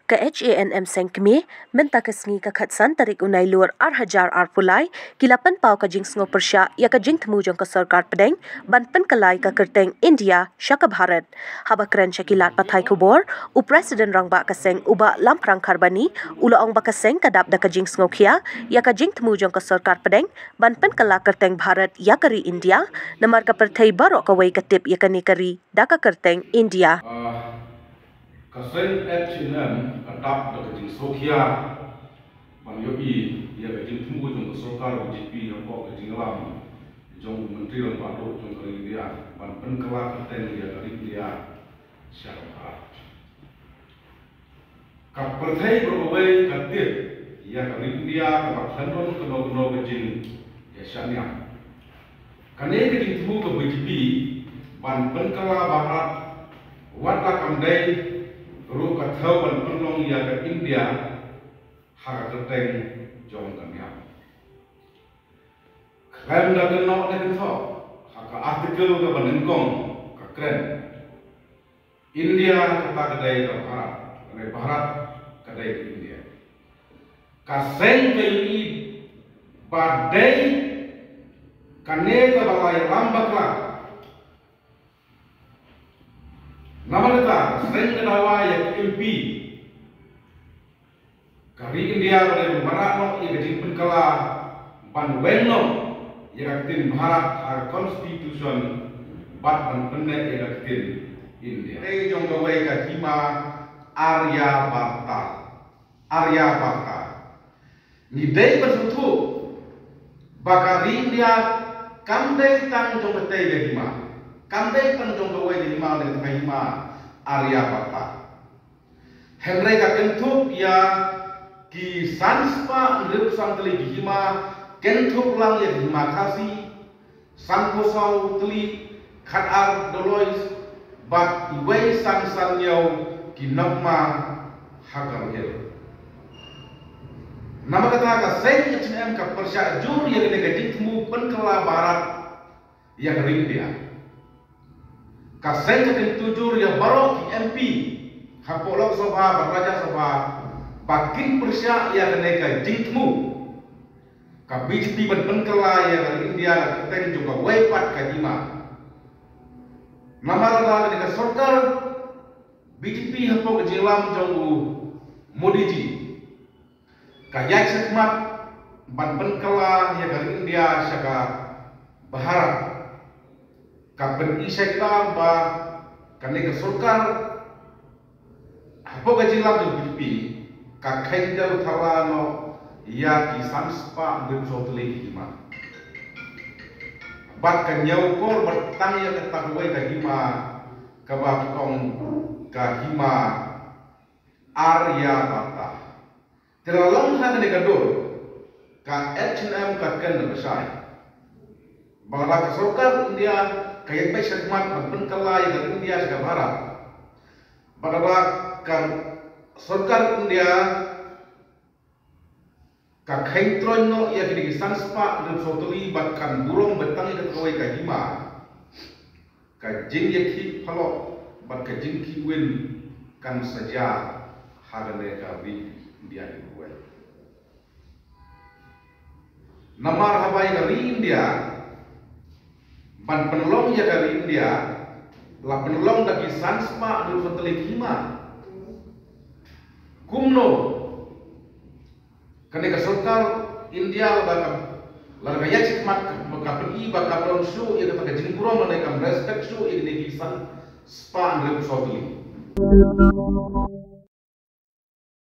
Ka HANM Sengkmi menta kesngi ka khatsan tarik unai lur ar pulai kilapan pau ka jing sngo persya ya ka jing thmu jong ka sarkar pedeng ban pen kalai ka kerteng India syaka Bharat haba kren syakilat pathai kubor u president rangba ka seng uba lamprang kharbani ula ong ba ka seng kadap da ka jing sngo khia ya ka jing thmu jong ka sarkar pedeng ban pen kala kerteng Bharat ya kari India namar ka perthai barok ka wei ka tip ya ka ni kari da ka kerteng India Kasen HNM adap da kajing Sokhia ban yobi ya kajing tunggu jong sokar BJP yang kok kajing lam jong menteri lang bado jong kali dia ban penkala kerten dia kali dia syarah ka perthai berwei katir ya kali dia ka thandon keno kajing ya syania kane kajing tunggu ke BJP ban penkala Bharat watla kamdai Ru ka thau ban penlong ya ka India ha ka teng jong kan ya kram da kan no da kan tho ha ka article ka ban kong ka kren India ka ta ka dai ka Bharat ka dai ka India ka seng ka yi ba dai ka ne ka balai rambakla Namalata sering kedawa yang MP kari India pada Barat yang kecil penkala ban wenno yang kecil Bharat har constitution bat ban pendek yang kecil India. Ini jong gawai kahima Arya Bharta. Nidai bersutu bakari India kamdai tang jong ketai kahima. Kandai penjong gawai di lima dengan kahima Arya Bharta. Henry kakentup ya ki sanspa nrip santeli gihima kentup lang ya gihima kasi sankosau teli khatar dolois bat iwei san yau ki nokma hagar hel. Nama kata ka seng HNM ka persya jur ya gede gajing temu penkala Barat yang ring dia. Kaseng ketin tujur ya barok MP hapolok sabha baraja sabha bakin persya ya keneka jingmu ka BJP ban penkala ya dari India la keteng juga waipat kadima namala da ka sarkar BJP hapok jilam jongu Modiji ka yak sekmat ban penkala ya dari India syaka Bharat kapan isya kita ba kane ka sarkar apo ka jilam jo BJP ka khainjal thalano ya ki sanspa ngem sotli hima bat ka nyau kor bertang ya ka takwai ka hima ka ba kong ka hima Arya Bharta teralong ha ne gador ka HNM ka ken besai bala ka sarkar India kayak baik segmat penkala yang India juga Barat. Pada kan sarkar India ka khaintron no ya kini sanspa dan sotoli bahkan burung betang yang kawai kahima ka jing ya ki phalo bat ka jing ki win kan saja hagane ka bi India ibuai. Namar habai dari India ban penelong ya dari India la penelong dari sanspa dan sotoli hima kumno kane ka sarkar India la ka yak sikmat ka pi ba ka don su ya ka jingkuro mane ka respect su ini ki san spa and sotoli